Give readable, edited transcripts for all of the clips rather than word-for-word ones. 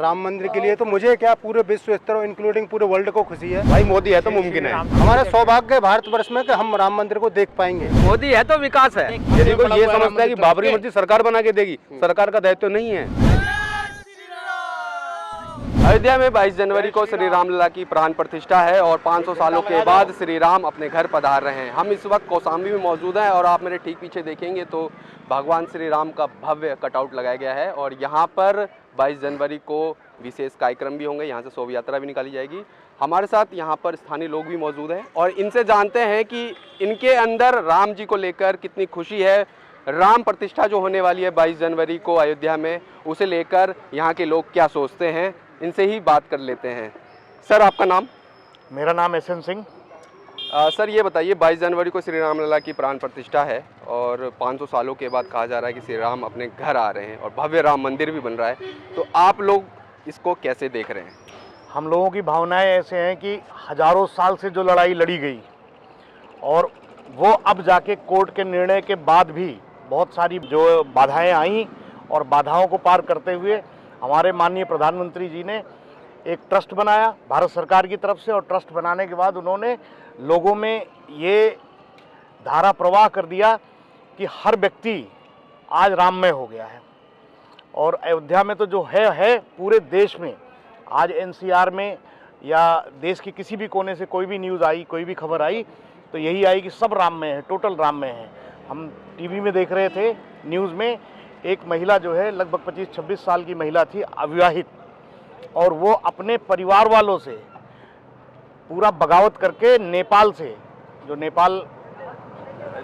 राम मंदिर के लिए तो मुझे क्या पूरे विश्व स्तर इंक्लूडिंग पूरे वर्ल्ड को खुशी है। भाई मोदी है तो मुमकिन है। हमारा सौभाग्य है भारतवर्ष में कि हम राम मंदिर को देख पाएंगे। मोदी है तो विकास है। यदि कोई ये समझता है कि बाबरी मस्जिद सरकार बना के देगी, सरकार का दायित्व नहीं है। अयोध्या में 22 जनवरी को श्री रामलला की प्राण प्रतिष्ठा है और 500 सालों के बाद श्री राम अपने घर पधार रहे हैं। हम इस वक्त कौशाम्बी में मौजूद हैं और आप मेरे ठीक पीछे देखेंगे तो भगवान श्री राम का भव्य कटआउट लगाया गया है और यहाँ पर 22 जनवरी को विशेष कार्यक्रम भी होंगे। यहाँ से शोभा यात्रा भी निकाली जाएगी। हमारे साथ यहाँ पर स्थानीय लोग भी मौजूद हैं और इनसे जानते हैं कि इनके अंदर राम जी को लेकर कितनी खुशी है। राम प्रतिष्ठा जो होने वाली है 22 जनवरी को अयोध्या में, उसे लेकर यहाँ के लोग क्या सोचते हैं, इनसे ही बात कर लेते हैं। सर, आपका नाम? मेरा नाम एसएन सिंह। सर, ये बताइए 22 जनवरी को श्री रामलला की प्राण प्रतिष्ठा है और 500 सालों के बाद कहा जा रहा है कि श्री राम अपने घर आ रहे हैं और भव्य राम मंदिर भी बन रहा है, तो आप लोग इसको कैसे देख रहे हैं? हम लोगों की भावनाएं ऐसे हैं कि हजारों साल से जो लड़ाई लड़ी गई और वो अब जाके कोर्ट के निर्णय के बाद भी बहुत सारी जो बाधाएं आई और बाधाओं को पार करते हुए हमारे माननीय प्रधानमंत्री जी ने एक ट्रस्ट बनाया भारत सरकार की तरफ से और ट्रस्ट बनाने के बाद उन्होंने लोगों में ये धारा प्रवाह कर दिया कि हर व्यक्ति आज राममय हो गया है। और अयोध्या में तो जो है पूरे देश में आज एनसीआर में या देश के किसी भी कोने से कोई भी न्यूज़ आई, कोई भी खबर आई तो यही आई कि सब राममय है, टोटल राममय है। हम टीवी में देख रहे थे, न्यूज़ में एक महिला जो है लगभग 25-26 साल की महिला थी, अविवाहित, और वो अपने परिवार वालों से पूरा बगावत करके नेपाल से, जो नेपाल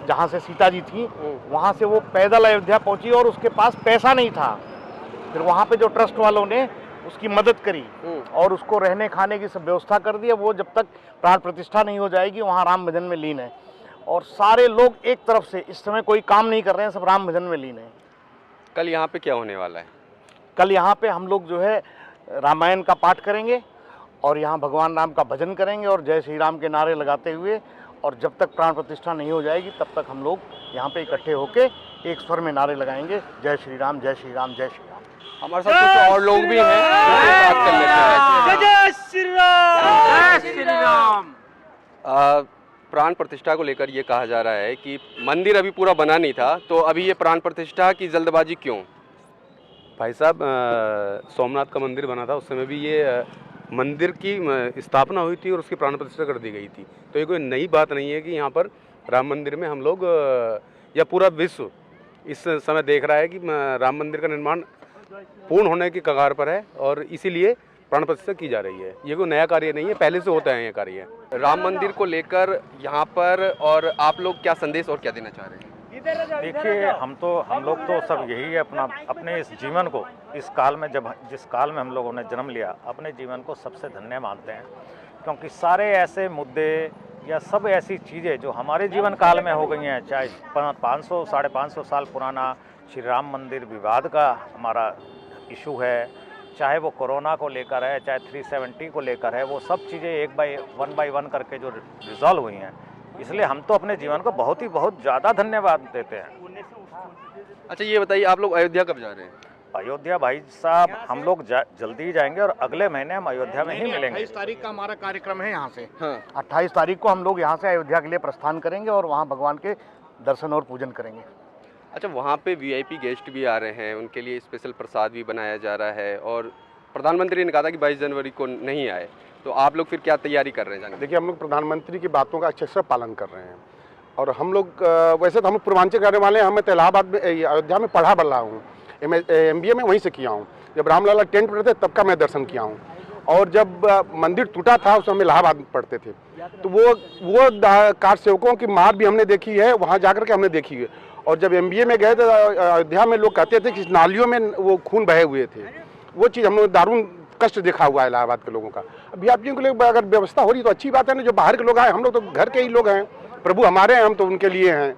जहाँ से सीता जी थी वहाँ से वो पैदल अयोध्या पहुँची और उसके पास पैसा नहीं था। फिर वहाँ पे जो ट्रस्ट वालों ने उसकी मदद करी और उसको रहने खाने की सब व्यवस्था कर दी। वो जब तक प्राण प्रतिष्ठा नहीं हो जाएगी वहाँ राम भजन में लीन है और सारे लोग एक तरफ से इस समय कोई काम नहीं कर रहे हैं, सब राम भजन में लीन है। कल यहाँ पे क्या होने वाला है? कल यहाँ पे हम लोग जो है रामायण का पाठ करेंगे और यहाँ भगवान राम का भजन करेंगे और जय श्री राम के नारे लगाते हुए, और जब तक प्राण प्रतिष्ठा नहीं हो जाएगी तब तक हम लोग यहाँ पे इकट्ठे होके एक स्वर में नारे लगाएंगे, जय श्री राम, जय श्री राम, जय श्री राम। हमारे साथ कुछ और लोग भी हैं, उनसे बात कर लेते हैं। जय श्री राम, जय श्री राम। प्राण प्रतिष्ठा को लेकर ये कहा जा रहा है कि मंदिर अभी पूरा बना नहीं था, तो अभी ये प्राण प्रतिष्ठा की जल्दबाजी क्यों? भाई साहब, सोमनाथ का मंदिर बना था, उस समय भी ये मंदिर की स्थापना हुई थी और उसकी प्राण प्रतिष्ठा कर दी गई थी। तो ये कोई नई बात नहीं है कि यहाँ पर राम मंदिर में हम लोग या पूरा विश्व इस समय देख रहा है कि राम मंदिर का निर्माण पूर्ण होने की कगार पर है और इसीलिए प्राण प्रतिष्ठा की जा रही है। ये कोई नया कार्य नहीं है, पहले से होता है ये कार्य। राम मंदिर को लेकर यहाँ पर और आप लोग क्या संदेश और क्या देना चाह रहे हैं? देखिए, हम लोग तो सब यही है, अपने इस जीवन को, इस काल में जिस काल में हम लोगों ने जन्म लिया, अपने जीवन को सबसे धन्य मानते हैं, क्योंकि सारे ऐसे मुद्दे या सब ऐसी चीज़ें जो हमारे जीवन काल में हो गई हैं, चाहे 500 साढ़े 500 साल पुराना श्री राम मंदिर विवाद का हमारा इशू है, चाहे वो कोरोना को लेकर है, चाहे 370 को लेकर है, वो सब चीज़ें एक बाई वन करके जो रिजॉल्व हुई हैं, इसलिए हम तो अपने जीवन को बहुत ज़्यादा धन्यवाद देते हैं। अच्छा, ये बताइए आप लोग अयोध्या कब जा रहे हैं? अयोध्या भाई साहब हम लोग जल्दी ही जाएंगे और अगले महीने हम अयोध्या में ही मिलेंगे। 28 तारीख का हमारा कार्यक्रम है यहाँ से। हाँ। 28 तारीख को हम लोग यहाँ से अयोध्या के लिए प्रस्थान करेंगे और वहाँ भगवान के दर्शन और पूजन करेंगे। अच्छा, वहाँ पे वीआईपी गेस्ट भी आ रहे हैं, उनके लिए स्पेशल प्रसाद भी बनाया जा रहा है और प्रधानमंत्री ने कहा था कि 22 जनवरी को नहीं आए, तो आप लोग फिर क्या तैयारी कर रहे हैं जाने? देखिए, हम लोग प्रधानमंत्री की बातों का अच्छे से पालन कर रहे हैं और हम लोग वैसे तो हम पूर्वांचल करने वाले हैं। मैं तो इलाहाबाद में अयोध्या में पढ़ा बढ़ रहा हूँ, MBA में वहीं से किया हूँ। जब रामलला टेंट पढ़ते थे तब का मैं दर्शन किया हूँ और जब मंदिर टूटा था उस समय इलाहाबाद में पढ़ते थे, तो वो कार सेवकों की मार भी हमने देखी है, वहाँ जाकर के हमने देखी है। और जब MBA में गए तो अयोध्या में लोग कहते थे कि नालियों में वो खून बहे हुए थे, वो चीज़ हमने दारुण कष्ट देखा हुआ है इलाहाबाद के लोगों का। वीआईपी के लिए अगर व्यवस्था हो रही तो अच्छी बात है ना, जो बाहर के लोग आए, हम लोग तो घर के ही लोग हैं, प्रभु हमारे हैं, हम तो उनके लिए हैं।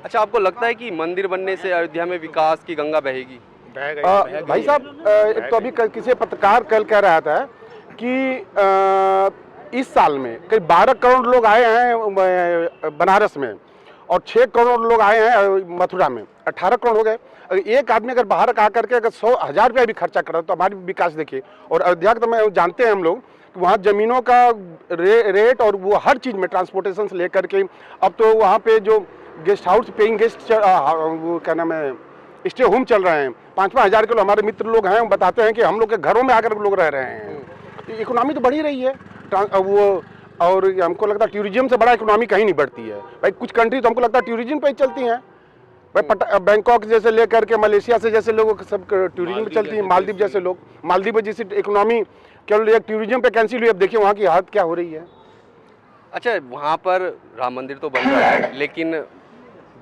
अच्छा, आपको लगता है कि मंदिर बनने से अयोध्या में विकास की गंगा बहेगी? भाई साहब, एक तो अभी किसी पत्रकार कल कह रहा था कि इस साल में करीब 12 करोड़ लोग आए हैं बनारस में और 6 करोड़ लोग आए हैं मथुरा में, 18 करोड़ हो गए। एक आदमी अगर बाहर आ करके अगर 100,000 रुपया भी खर्चा कर रहा है तो हमारी विकास देखिए। और अयोध्या तो मैं जानते हैं हम लोग कि वहाँ ज़मीनों का रेट और वो हर चीज़ में ट्रांसपोर्टेशन से लेकर के, अब तो वहाँ पे जो गेस्ट हाउस पेइंग गेस्ट वो क्या नाम है स्टे होम चल रहे हैं, 5-5 हज़ार के लोग हमारे मित्र लोग हैं, बताते हैं कि हम लोग के घरों में आकर लोग रह रहे हैं। इकोनॉमी तो बढ़ ही रही है वो। और हमको लगता है टूरिज्म से बड़ा इकोनॉमी कहीं नहीं बढ़ती है भाई। कुछ कंट्री तो हमको लगता है टूरिज्म पे ही चलती हैं भाई। बैंकॉक जैसे लेकर के मलेशिया से जैसे लोग सब टूरिज्म पे चलती हैं। मालदीव जैसे लोग, मालदीव जैसी इकोनॉमी केवल एक टूरिज्म पे कैंसिल हुई। अब देखिए वहाँ की हालत क्या हो रही है। अच्छा, वहाँ पर राम मंदिर तो बन रहा है लेकिन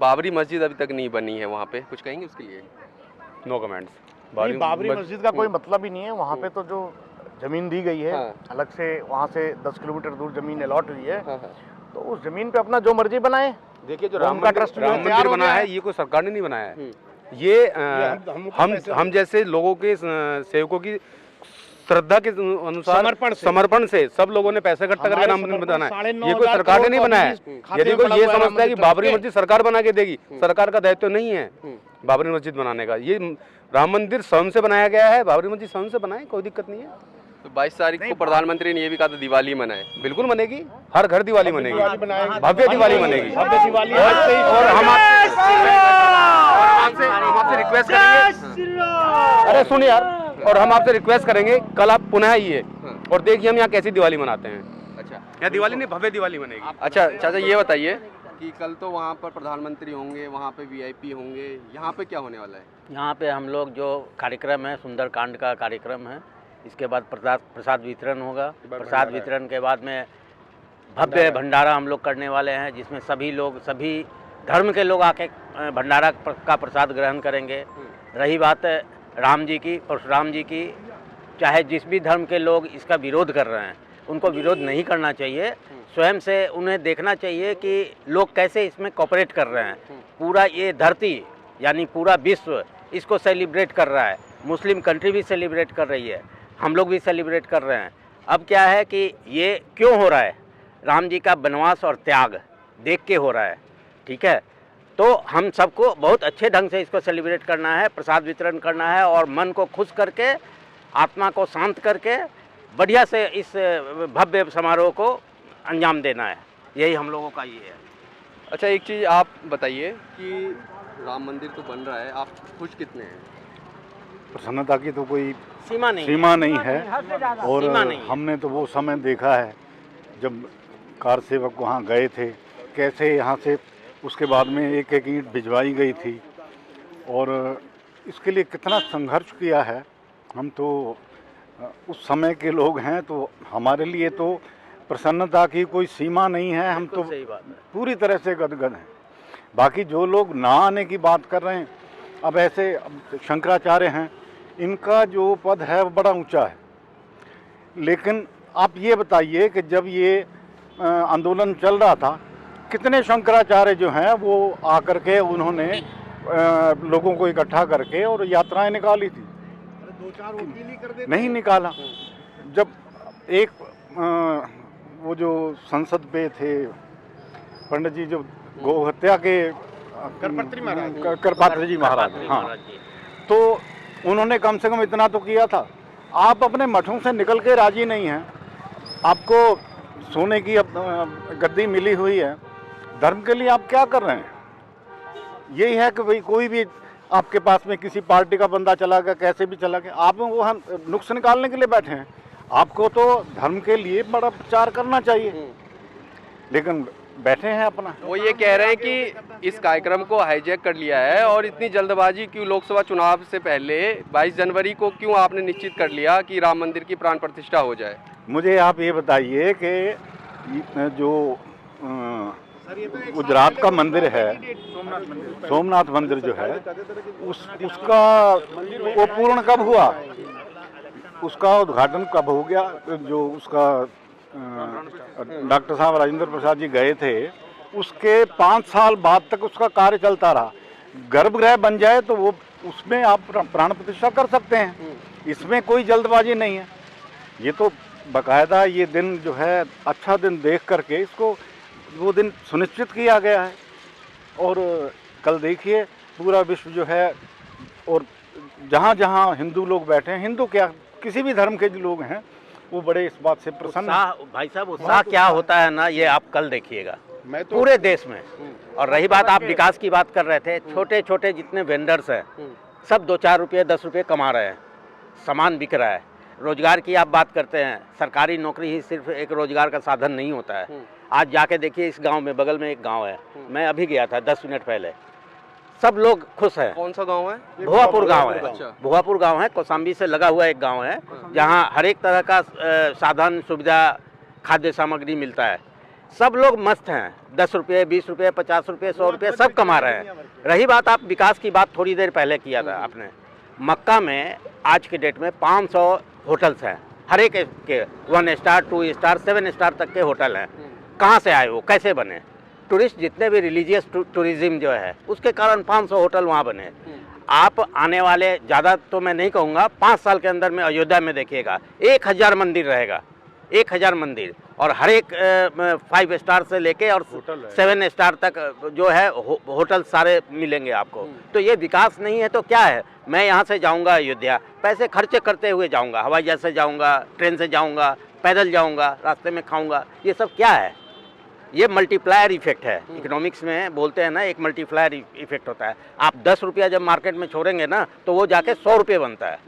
बाबरी मस्जिद अभी तक नहीं बनी है, वहाँ पे कुछ कहेंगे उसके लिए? No comments. बाबरी मस्जिद का कोई मतलब ही नहीं है। वहाँ पे तो जो जमीन दी गई है अलग से, वहाँ से 10 किलोमीटर दूर जमीन अलॉट हुई है, तो उस जमीन पे अपना जो मर्जी बनाए। देखिए जो राम मंदिर बना है ये कोई सरकार ने नहीं बनाया है। ये हम जैसे लोगों के सेवकों की श्रद्धा के अनुसार समर्पण से सब लोगों ने पैसे इकट्ठा करके राम मंदिर बनाना है। ये कोई सरकार ने नहीं बनाया है। यदि कोई ये समझता है कि बाबरी मस्जिद सरकार बना के देगी, सरकार का दायित्व नहीं है बाबरी मस्जिद बनाने का। ये राम मंदिर स्वयं से बनाया गया है, बाबरी मस्जिद स्वयं से बनाए, कोई दिक्कत नहीं है। तो 22 तारीख को प्रधानमंत्री ने ये भी कहा था दिवाली मनाए। बिल्कुल मनेगी, हर घर दिवाली मनेगी, भव्य दिवाली मनेगी। और हम आपसे रिक्वेस्ट करेंगे, अरे सुनिए यार, और हम आपसे रिक्वेस्ट करेंगे कल आप पुनः आइए और देखिए हम यहाँ कैसी दिवाली मनाते हैं। अच्छा, यहाँ दिवाली नहीं भव्य दिवाली मनेगी। अच्छा चाचा ये बताइए कि कल तो वहाँ पर प्रधानमंत्री होंगे, वहाँ पे वीआईपी होंगे, यहाँ पे क्या होने वाला है? यहाँ पे हम लोग जो कार्यक्रम है, सुंदरकांड का कार्यक्रम है, इसके बाद प्रसाद वितरण होगा। प्रसाद वितरण के बाद में भव्य भंडारा हम लोग करने वाले हैं, जिसमें सभी लोग, सभी धर्म के लोग आके भंडारा का प्रसाद ग्रहण करेंगे। रही बात राम जी की, परशुराम जी की, चाहे जिस भी धर्म के लोग इसका विरोध कर रहे हैं उनको विरोध नहीं करना चाहिए। स्वयं से उन्हें देखना चाहिए कि लोग कैसे इसमें कोऑपरेट कर रहे हैं। पूरा ये धरती यानी पूरा विश्व इसको सेलिब्रेट कर रहा है। मुस्लिम कंट्री भी सेलिब्रेट कर रही है, हम लोग भी सेलिब्रेट कर रहे हैं। अब क्या है कि ये क्यों हो रहा है? राम जी का वनवास और त्याग देख के हो रहा है, ठीक है। तो हम सबको बहुत अच्छे ढंग से इसको सेलिब्रेट करना है, प्रसाद वितरण करना है और मन को खुश करके, आत्मा को शांत करके बढ़िया से इस भव्य समारोह को अंजाम देना है। यही हम लोगों का ये है। अच्छा एक चीज़ आप बताइए कि राम मंदिर तो बन रहा है, आप खुश कितने हैं? प्रसन्नता की तो कोई सीमा नहीं है। और हमने तो वो समय देखा है जब कार सेवक वहाँ गए थे, कैसे यहाँ से उसके बाद में एक एक ईंट भिजवाई गई थी और इसके लिए कितना संघर्ष किया है। हम तो उस समय के लोग हैं, तो हमारे लिए तो प्रसन्नता की कोई सीमा नहीं है। हम तो पूरी तरह से गदगद हैं। बाकी जो लोग ना आने की बात कर रहे हैं, अब ऐसे शंकराचार्य हैं, इनका जो पद है वो बड़ा ऊंचा है। लेकिन आप ये बताइए कि जब ये आंदोलन चल रहा था, कितने शंकराचार्य जो हैं वो आकर के उन्होंने लोगों को इकट्ठा करके और यात्राएं निकाली थी। नहीं निकाला। जब एक वो जो संसद पे थे पंडित जी, जो गौ हत्या के करपात्री जी महाराज, हाँ, तो उन्होंने कम से कम इतना तो किया था। आप अपने मठों से निकल के राजी नहीं हैं। आपको सोने की गद्दी मिली हुई है, धर्म के लिए आप क्या कर रहे हैं? यही है कि भाई कोई भी आपके पास में किसी पार्टी का बंदा चला गया, कैसे भी चला गया, आप वो हम नुक्स निकालने के लिए बैठे हैं। आपको तो धर्म के लिए बड़ा प्रचार करना चाहिए, लेकिन बैठे हैं अपना। वो ये कह रहे हैं कि इस कार्यक्रम को हाईजैक कर लिया है और इतनी जल्दबाजी क्यों? लोकसभा चुनाव से पहले 22 जनवरी को क्यों आपने निश्चित कर लिया कि राम मंदिर की प्राण प्रतिष्ठा हो जाए? मुझे आप ये बताइए कि जो गुजरात का मंदिर है, सोमनाथ मंदिर जो है, उसका वो पूर्ण कब हुआ? उसका उद्घाटन कब हो गया? जो उसका डॉक्टर साहब राजेंद्र प्रसाद जी गए थे, उसके 5 साल बाद तक उसका कार्य चलता रहा। गर्भगृह बन जाए तो वो उसमें आप प्राण प्रतिष्ठा कर सकते हैं, इसमें कोई जल्दबाजी नहीं है। ये तो बाकायदा ये दिन जो है अच्छा दिन देख करके इसको वो दिन सुनिश्चित किया गया है। और कल देखिए पूरा विश्व जो है, और जहाँ जहाँ हिंदू लोग बैठे हैं, हिंदू क्या किसी भी धर्म के जो लोग हैं, वो बड़े इस बात से प्रसन्न हैं। उत्साह, भाई साहब उत्साह क्या होता है ना, ये आप कल देखिएगा मैं तो पूरे देश में। और रही बात, आप विकास की बात कर रहे थे, छोटे छोटे जितने वेंडर्स हैं सब 2-4 रुपये 10 रुपये कमा रहे हैं, सामान बिक रहा है। रोजगार की आप बात करते हैं, सरकारी नौकरी ही सिर्फ एक रोजगार का साधन नहीं होता है। आज जाके देखिए इस गांव में, बगल में एक गांव है, मैं अभी गया था 10 मिनट पहले, सब लोग खुश हैं। कौन सा गांव है? भुआपुर गांव है। अच्छा। भुआपुर गांव है, कौशाम्बी से लगा हुआ एक गांव है, जहां हर एक तरह का साधन सुविधा, खाद्य सामग्री मिलता है। सब लोग मस्त हैं, 10 रुपये 20 रुपये 50 रुपये 100 रुपये सब कमा रहे हैं। रही बात, आप विकास की बात थोड़ी देर पहले किया था आपने, मक्का में आज के डेट में 500 होटल्स हैं, हर एक के 1 स्टार 2 स्टार 7 स्टार तक के होटल हैं। कहाँ से आए वो, कैसे बने? टूरिस्ट, जितने भी रिलीजियस टूरिज्म जो है उसके कारण 500 होटल वहाँ बने। आप आने वाले, ज़्यादा तो मैं नहीं कहूँगा, 5 साल के अंदर में अयोध्या में देखिएगा 1000 मंदिर रहेगा, 1000 मंदिर, और हर एक 5 स्टार से लेके और 7 स्टार तक जो है होटल सारे मिलेंगे आपको। तो ये विकास नहीं है तो क्या है? मैं यहाँ से जाऊँगा अयोध्या, पैसे खर्चे करते हुए जाऊँगा, हवाई जहाज से जाऊँगा, ट्रेन से जाऊँगा, पैदल जाऊँगा, रास्ते में खाऊँगा, ये सब क्या है? ये मल्टीप्लायर इफेक्ट है। इकोनॉमिक्स में बोलते हैं ना, एक मल्टीप्लायर इफेक्ट होता है। आप 10 रुपया जब मार्केट में छोड़ेंगे ना, तो वो जाके 100 रुपये बनता है।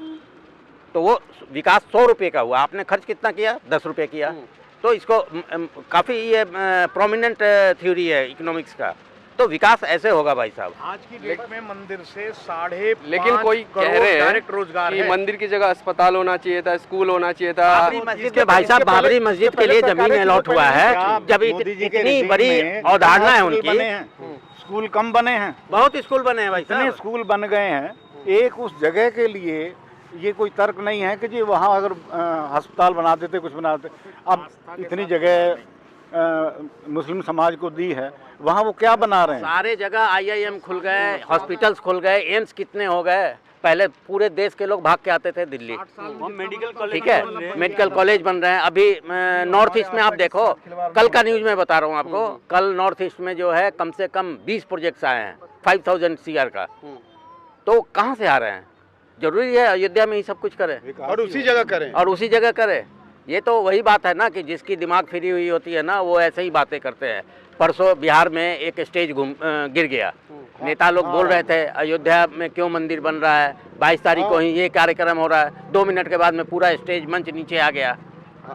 तो वो विकास 100 रुपये का हुआ, आपने खर्च कितना किया? 10 रुपये किया। तो इसको काफ़ी ये प्रोमिनेंट थ्योरी है इकोनॉमिक्स का। तो विकास ऐसे होगा भाई साहब। आज की डेट में मंदिर से 5.5 लेकिन कोई कह रहे हैं डायरेक्ट रोजगार कि है। मंदिर की जगह अस्पताल होना चाहिए था, स्कूल होना चाहिए था। बाबरी मस्जिद में भाई साहब, बाबरी मस्जिद के लिए जमीन अलॉट हुआ है, जब इतनी बड़ी अवधारणा है उनकी। स्कूल कम बने हैं, बहुत स्कूल बने हैं भाई इतने साहब। स्कूल बन गए हैं। एक उस जगह के लिए ये कोई तर्क नहीं है कि जी वहाँ अगर अस्पताल बना देते, कुछ बना देते। अब इतनी जगह मुस्लिम समाज को दी है, वहाँ वो क्या बना रहे हैं? सारे जगह IIM खुल गए, हॉस्पिटल्स खुल गए, एम्स कितने हो गए। पहले पूरे देश के लोग भाग के आते थे दिल्ली, ठीक है, मेडिकल कॉलेज बन रहे हैं। अभी नॉर्थ ईस्ट में आप देखो, कल का न्यूज़ में बता रहा हूँ आपको, कल नॉर्थ ईस्ट में जो है कम से कम 20 प्रोजेक्ट्स आए हैं 5000 CR का। तो कहाँ से आ रहे हैं? जरूरी है अयोध्या में ही सब कुछ करें और उसी जगह करें, और उसी जगह करें। ये तो वही बात है ना कि जिसकी दिमाग फिरी हुई होती है ना, वो ऐसे ही बातें करते हैं। परसों बिहार में एक स्टेज गिर गया, नेता लोग बोल रहे थे अयोध्या में क्यों मंदिर बन रहा है, 22 तारीख को ही ये कार्यक्रम हो रहा है। 2 मिनट के बाद में पूरा स्टेज मंच नीचे आ गया,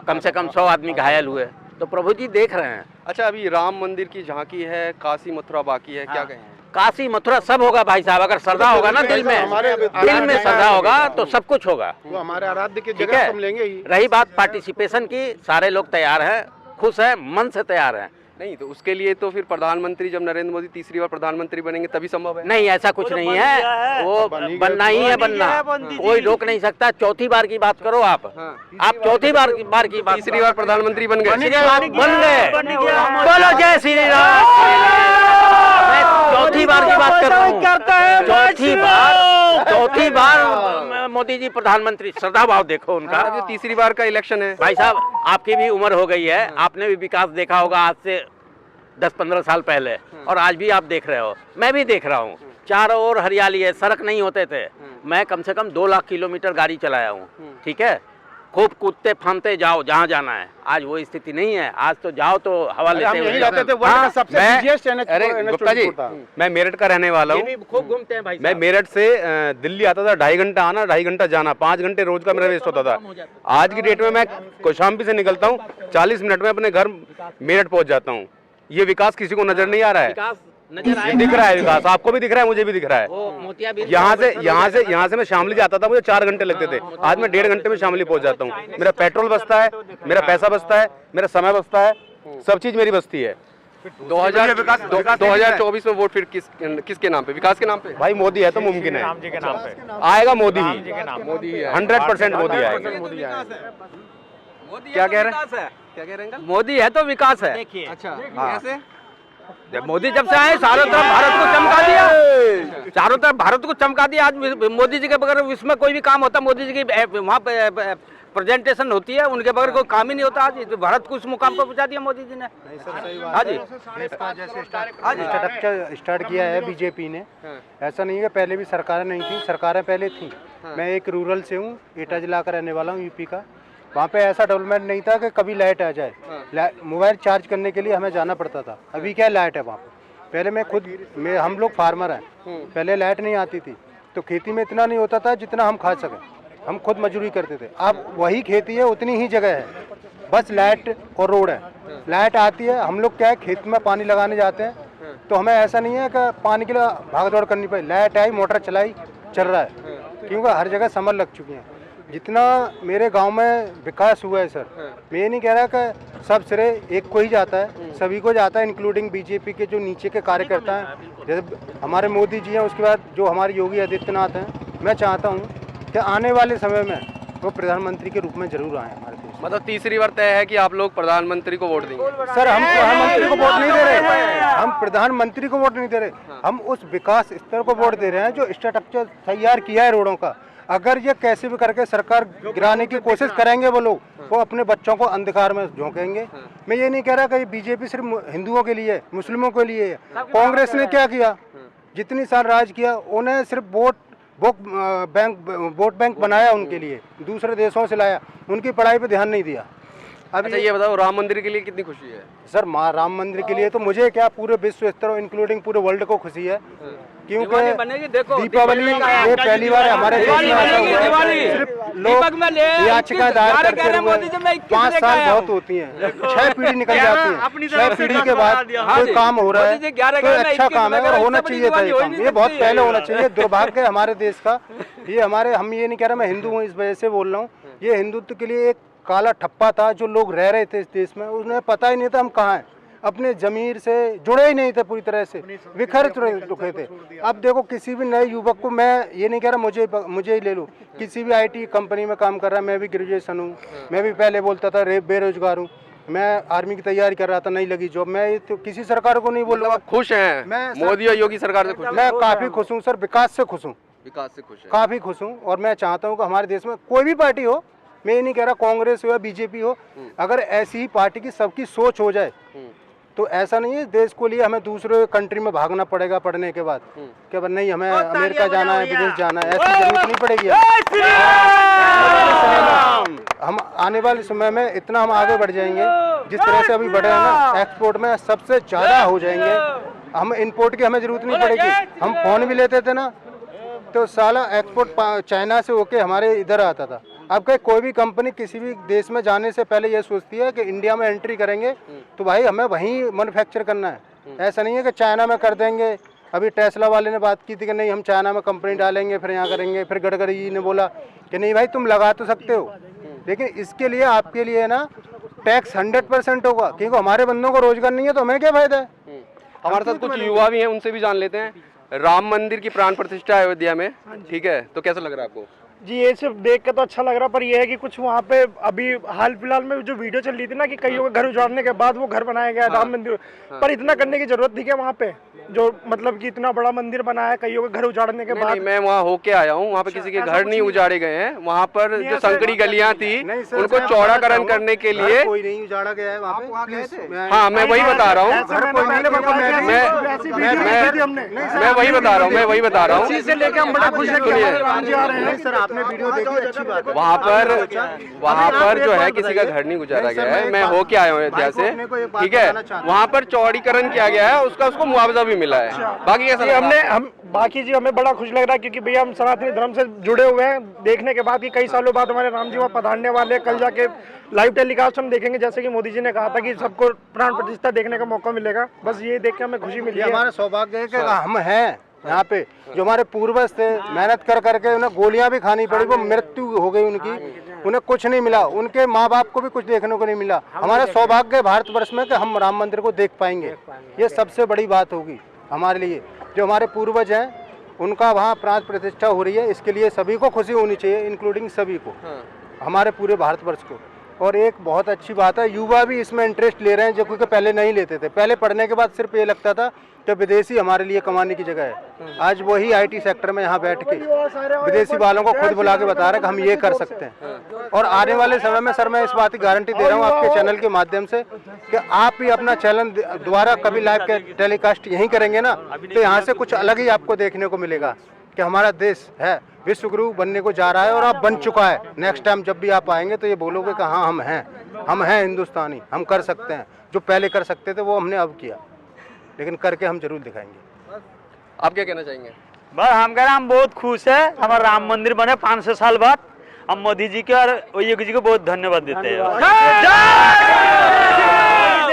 कम से कम 100 आदमी घायल हुए। तो प्रभु जी देख रहे हैं। अच्छा, अभी राम मंदिर की झांकी है, काशी मथुरा बाकी है, क्या कहें? काशी मथुरा सब होगा भाई साहब, अगर श्रद्धा होगा ना दिल में, दिल में श्रद्धा होगा तो सब कुछ होगा। वो हमारे आराध्य की ठीक जगह है। हम लेंगे ही। रही बात पार्टिसिपेशन की, सारे लोग तैयार हैं, खुश हैं, मन से तैयार हैं। नहीं तो उसके लिए तो फिर प्रधानमंत्री, जब नरेंद्र मोदी तीसरी बार प्रधानमंत्री बनेंगे तभी संभव है। नहीं, ऐसा कुछ नहीं है, वो बनना ही है, बनना कोई रोक नहीं सकता। चौथी बार की बात करो आप, आप चौथी बार की बात, तीसरी बार प्रधानमंत्री बन गए, बन गए। बोलो जय श्री राम। मैं चौथी बार की बात कर रहा हूँ, चौथी बार मोदी जी प्रधानमंत्री। श्रद्धा भाव देखो उनका। जो तीसरी बार का इलेक्शन है भाई साहब, आपकी भी उम्र हो गई है, आपने भी विकास देखा होगा आज से 10-15 साल पहले, और आज भी आप देख रहे हो, मैं भी देख रहा हूँ। चारों ओर हरियाली है, सड़क नहीं होते थे। मैं कम से कम 2 लाख किलोमीटर गाड़ी चलाया हूँ, ठीक है, खूब कूदते फांदते जाओ जहाँ जाना है। आज वो स्थिति नहीं है, आज तो जाओ तो हवा लेते हम हुए यही जाओ। रहते थे, वर्ल्ड का सबसे बिजिएस्ट अरे गुप्ता जी, मैं मेरठ का रहने वाला हूँ। खूब घूमते हैं भाई मैं साहब। मेरठ से दिल्ली आता था, 2.5 घंटा आना, 2.5 घंटा जाना, 5 घंटे रोज का मेरा वेस्ट होता था। आज की डेट में मैं कौशाम्बी से निकलता हूँ, 40 मिनट में अपने घर मेरठ पहुँच जाता हूँ। ये विकास किसी को नजर नहीं आ रहा है। विकास नजर आए, दिख रहा है विकास, आपको भी दिख रहा है, मुझे भी दिख रहा है। वो मोतियाबिंद यहाँ से मैं शामली जाता था, मुझे 4 घंटे लगते थे, आज मैं 1.5 घंटे में शामली पहुंच जाता हूँ। मेरा पेट्रोल बचता है, मेरा पैसा बचता है, मेरा समय बचता है, सब चीज मेरी बचती है। 2024 में वोट फिर किसके नाम पे? विकास के नाम पे? भाई मोदी है तो मुमकिन है, राम जी के नाम पे, आएगा मोदी ही, मोदी है, 100% मोदी आएगा। क्या कह रहे हैं? क्या कह रहे हैं? मोदी है तो विकास है। अच्छा, कैसे? जब मोदी जब से आए चारों तरफ भारत को चमका दिया, चारों तरफ भारत को चमका दिया। आज मोदी जी के बगैर विश्व में कोई भी काम होता, मोदी जी की वहाँ पे प्रेजेंटेशन होती है, उनके बगैर कोई काम ही नहीं होता। आज तो भारत को उस मुकाम पर पहुंचा दिया मोदी जी ने। हाँ जी, स्टार्ट किया है बीजेपी ने। ऐसा नहीं है कि पहले भी सरकारें नहीं थी, सरकारें पहले थी। मैं एक रूरल से हूँ, एटा जिला का रहने वाला हूँ, यूपी का। वहाँ पे ऐसा डेवलपमेंट नहीं था कि कभी लाइट आ जाए। मोबाइल चार्ज करने के लिए हमें जाना पड़ता था। अभी क्या लाइट है वहाँ पे। पहले हम लोग फार्मर हैं, पहले लाइट नहीं आती थी तो खेती में इतना नहीं होता था जितना हम खा सकें। हम खुद मजदूरी करते थे। अब वही खेती है, उतनी ही जगह है, बस लाइट और रोड है। लाइट आती है, हम लोग क्या है खेत में पानी लगाने जाते हैं तो हमें ऐसा नहीं है कि पानी के लिए भाग दौड़ करनी पड़ी। लाइट आई, मोटर चलाई, चल रहा है, क्योंकि हर जगह समर लग चुकी हैं। जितना मेरे गांव में विकास हुआ है सर, मैं ये नहीं कह रहा कि सब श्रेय एक को ही जाता है, सभी को जाता है, इंक्लूडिंग बीजेपी के जो नीचे के कार्यकर्ता हैं, जैसे हमारे मोदी जी हैं, उसके बाद जो हमारे योगी आदित्यनाथ हैं। मैं चाहता हूँ कि आने वाले समय में वो प्रधानमंत्री के रूप में जरूर आए हमारे देश में। मतलब तीसरी बार तय है कि आप लोग प्रधानमंत्री को वोट देंगे? सर हम प्रधानमंत्री को वोट नहीं दे रहे, हम प्रधानमंत्री को वोट नहीं दे रहे, हम उस विकास स्तर को वोट दे रहे हैं जो स्ट्रक्चर तैयार किया है रोडों का। अगर ये कैसे भी करके सरकार गिराने की कोशिश करेंगे वो लोग, वो अपने बच्चों को अंधकार में झोंकेंगे। मैं ये नहीं कह रहा कि बीजेपी सिर्फ हिंदुओं के लिए, मुस्लिमों के लिए है। कांग्रेस ने क्या किया, जितनी साल राज किया, उन्हें सिर्फ वोट बैंक बनाया उनके लिए, दूसरे देशों से लाया, उनकी पढ़ाई पे ध्यान नहीं दिया। अब अच्छा ये बताओ, राम मंदिर के लिए कितनी खुशी है? सर राम मंदिर के लिए तो मुझे क्या पूरे विश्व स्तर इंक्लूडिंग पूरे वर्ल्ड को खुशी है, क्योंकि दीपावली ये पहली बार हमारे देश में ऐसा हुआ है। सिर्फ लोग याचिका दायर करते हुए 5 साल बहुत होती हैं, 6 पीढ़ी निकल जाती है, 6 पीढ़ी के बाद कोई काम हो रहा है तो अच्छा काम है और होना चाहिए था ये काम। ये बहुत पहले होना चाहिए। दुर्भाग्य है हमारे देश का। ये हमारे, हम ये नहीं कह रहे मैं हिंदू हूँ इस वजह से बोल रहा हूँ, ये हिंदुत्व के लिए एक काला ठप्पा था। जो लोग रह रहे थे इस देश में, उन्हें पता ही नहीं था हम कहाँ हैं, अपने जमीर से जुड़े ही नहीं थे, पूरी तरह से बिखर चुके थे। अब देखो किसी भी नए युवक को, मैं ये नहीं कह रहा मुझे ही ले लूँ, किसी भी IT कंपनी में काम कर रहा है, मैं भी ग्रेजुएशन हूँ, मैं भी पहले बोलता था बेरोजगार हूँ, मैं आर्मी की तैयारी कर रहा था, नहीं लगी जॉब। मैं तो किसी सरकार को नहीं बोल रहा। खुश हैं? मैं मोदी और योगी सरकार से खुश? मैं काफ़ी खुश हूँ सर, विकास से खुश हूँ, विकास से खुश है, काफ़ी खुश हूँ। और मैं चाहता हूँ कि हमारे देश में कोई भी पार्टी हो, मैं ये नहीं कह रहा कांग्रेस हो या बीजेपी हो, अगर ऐसी ही पार्टी की सबकी सोच हो जाए तो ऐसा नहीं है देश को लिए हमें दूसरे कंट्री में भागना पड़ेगा पढ़ने के बाद, कि नहीं हमें अमेरिका जाना है, विदेश जाना है, ऐसी जरूरत नहीं पड़ेगी। हम आने वाले समय में इतना हम आगे बढ़ जाएंगे, जिस तरह से अभी बढ़े हैं ना, एक्सपोर्ट में सबसे ज़्यादा हो जाएंगे। हम इंपोर्ट की हमें जरूरत नहीं पड़ेगी। हम फ़ोन भी लेते थे ना तो साला एक्सपोर्ट चाइना से होके हमारे इधर आता था। अब क्या कोई भी कंपनी किसी भी देश में जाने से पहले ये सोचती है कि इंडिया में एंट्री करेंगे तो भाई हमें वहीं मैन्युफैक्चर करना है। ऐसा नहीं है कि चाइना में कर देंगे। अभी टेस्ला वाले ने बात की थी कि नहीं हम चाइना में कंपनी डालेंगे, फिर यहाँ करेंगे। फिर गडकरी जी ने बोला कि नहीं भाई तुम लगा तो सकते हो, लेकिन इसके लिए आपके लिए ना टैक्स 100% होगा, क्योंकि हमारे बंदों को रोजगार नहीं है तो हमें क्या फायदा है। हमारे साथ कुछ युवा भी हैं, उनसे भी जान लेते हैं। राम मंदिर की प्राण प्रतिष्ठा अयोध्या में, ठीक है, तो कैसा लग रहा है आपको? जी ये सिर्फ देख के तो अच्छा लग रहा, पर यह है कि कुछ वहाँ पे अभी हाल फिलहाल में जो वीडियो चल रही थी ना कि कईयों के घर उजाड़ने के बाद वो घर बनाया गया राम मंदिर, पर इतना करने की जरूरत थी क्या वहाँ पे, जो मतलब कि इतना बड़ा मंदिर बनाया है कईयों के घर उजाड़ने के बाद? मैं वहाँ होके आया हूँ, वहाँ पे किसी के घर नहीं उजाड़े गए हैं। वहाँ पर जो संकरी गलियाँ थी उनको चौड़ाकरण करने के लिए कोई नहीं उजाड़ा गया है वहाँ पे। हाँ मैं वही बता रहा हूँ, मैं वही बता रहा हूँ, मैं वही बता रहा हूँ। वहाँ पर जो है किसी का घर नहीं गुजारा गया है। मैं होके आया हूँ अयोध्या से, ठीक है। वहाँ पर चौड़ीकरण किया गया है, उसका मुआवजा भी मिला है। बाकी बाकी जी हमें बड़ा खुश लग रहा है, क्योंकि भैया हम सनातनी धर्म से जुड़े हुए हैं। देखने के बाद कि कई सालों बाद हमारे राम जी वहाँ पधारने वाले, कल जाके लाइव टेलीकास्ट हम देखेंगे, जैसे कि मोदी जी ने कहा था कि सबको प्राण प्रतिष्ठा देखने का मौका मिलेगा। बस ये देख के हमें खुशी मिली है। हमारा सौभाग्य है कि हम हैं यहाँ पे। जो हमारे पूर्वज थे, मेहनत कर करके उन्हें गोलियां भी खानी पड़ी, वो मृत्यु हो गई उनकी, उन्हें कुछ नहीं मिला, उनके माँ बाप को भी कुछ देखने को नहीं मिला। हमारा सौभाग्य है भारतवर्ष में कि हम राम मंदिर को देख पाएंगे। ये सबसे बड़ी बात होगी हमारे लिए। जो हमारे पूर्वज हैं उनका वहाँ प्राण प्रतिष्ठा हो रही है, इसके लिए सभी को खुशी होनी चाहिए, इंक्लूडिंग सभी को, हमारे पूरे भारतवर्ष को। और एक बहुत अच्छी बात है, युवा भी इसमें इंटरेस्ट ले रहे हैं, जो क्योंकि पहले नहीं लेते थे। पहले पढ़ने के बाद सिर्फ ये लगता था कि विदेशी हमारे लिए कमाने की जगह है। आज वही आईटी सेक्टर में यहाँ बैठ के विदेशी वालों को खुद बुला के बता रहे हैं कि हम ये कर सकते हैं। और आने वाले समय में सर मैं इस बात की गारंटी दे रहा हूँ आपके चैनल के माध्यम से कि आप भी अपना चैनल द्वारा कभी लाइव टेलीकास्ट यहीं करेंगे ना, तो यहाँ से कुछ अलग ही आपको देखने को मिलेगा कि हमारा देश है विश्व गुरु बनने को जा रहा है और अब बन चुका है। नेक्स्ट टाइम जब भी आप आएंगे तो ये बोलोगे कि हाँ हम हैं हिंदुस्तानी, हम कर सकते हैं। जो पहले कर सकते थे वो हमने अब किया, लेकिन करके हम जरूर दिखाएंगे। आप क्या कहना चाहेंगे? बस हम कह रहे हैं हम बहुत खुश है, हमारा राम मंदिर बने 500 साल बाद। हम मोदी जी के और योगी जी को बहुत धन्यवाद देते हैं।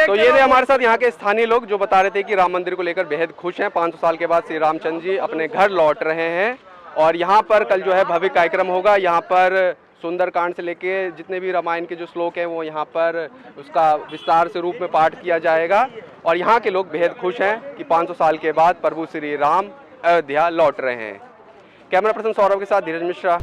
तो ये थे हमारे साथ यहाँ के स्थानीय लोग जो बता रहे थे कि राम मंदिर को लेकर बेहद खुश हैं। 500 साल के बाद श्री रामचंद्र जी अपने घर लौट रहे हैं और यहाँ पर कल जो है भव्य कार्यक्रम होगा। यहाँ पर सुंदरकांड से लेके जितने भी रामायण के जो श्लोक हैं वो यहाँ पर उसका विस्तार से रूप में पाठ किया जाएगा और यहाँ के लोग बेहद खुश हैं कि 500 साल के बाद प्रभु श्री राम अयोध्या लौट रहे हैं। कैमरा पर्सन सौरभ के साथ धीरज मिश्रा,